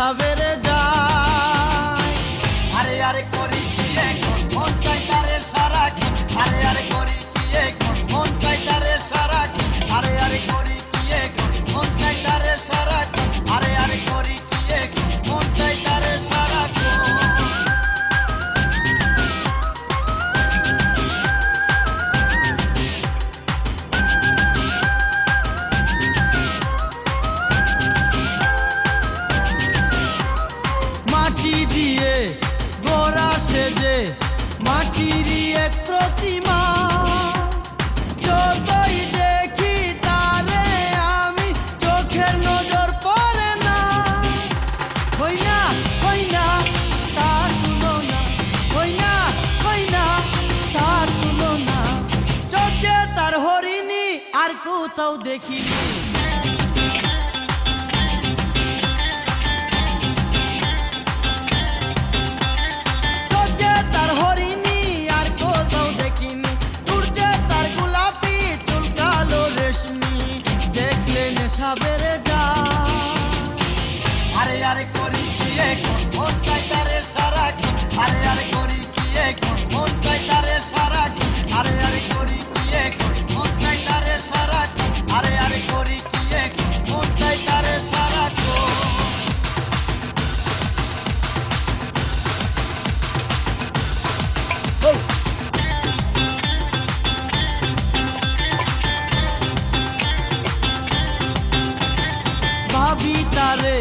নেশা বেড়ে যায়। আরে আরে করি কি এখন মন চাই তারে সারাক্ষণ, আরে আরে করি কি এখন মন চাই তারে সারাক্ষণ, আরে আরে করি কি এখন মন চাই তারে সারাক্ষণ, আরে আরে করি কি এখন মন চাই তারে সারাক্ষণ। মাটি দিয়ে গোরা সেজে মাটিরই এক প্রতিমা, যতই দেখি তারে আমি চোখের নজর পড়ে না। হই না তার তুলনা, হই না তার তুলনা, চোখে তার হরিণী আর কোথাও দেখিনি। নেশা বেড়ে যায়। আরে আরে করি কি এখন মন চাই তারে সারাক্ষণ, আরে আরে করি কি এখন মন চাই তারে সারাক্ষণ, আরে আরে করি কি এখন মন চাই তারে সারাক্ষণ, আরে আরে করি কি এখন মন চাই তারে সারাক্ষণ। ভাবি তারে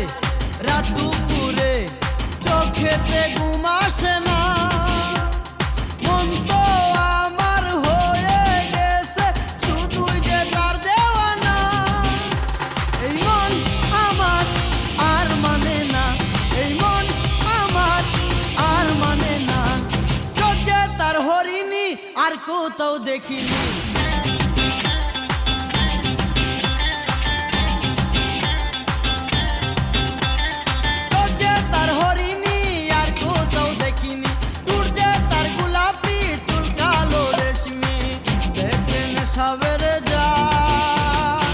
রাত দুপুরে চোখেতে ঘুম আসে না, মন তো আমার হয়ে গেছে শুধুই যে তার দেওয়ানা। এই মন আমার আর মানে না, এই মন আমার আর মানে না, চোখে তার হরিণী আর কোথাও দেখিনি। নেশা বেড়ে যায়।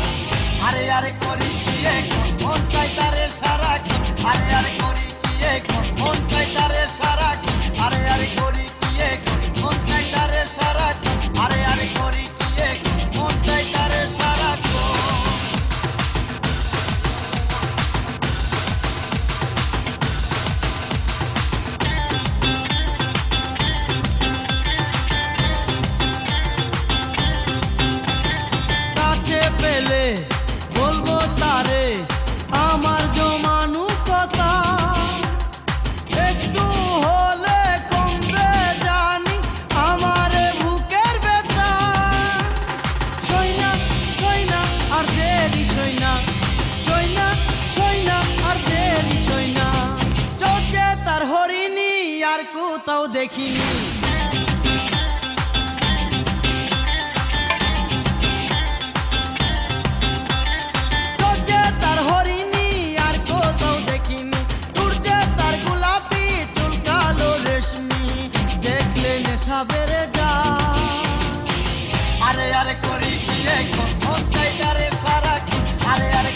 আরে আরে করি কি এখন মন চাই তারে সারাক্ষণ, আরে আরে করি কি এখন মন চাই তারে সারাক্ষণ, আরে আরে করি কি এখন মন চাই তারে সারাক্ষণ, আরে আরে করি কি এখন মন চাই তারে সারাক্ষণ। পেলে বলবো তারে আমার জমানো কথা, একটু হলে কমবে জানি আমার বুকের ব্যথা। সই না আর দেরি, সই না আর দেরি, সই না, চোখে তার হরিণী আর কোথাও দেখিনি। নেশা বেড়ে যায়। আরে আরে করি কি এখন মন চাই তারে সারাক্ষণ, আরে আরে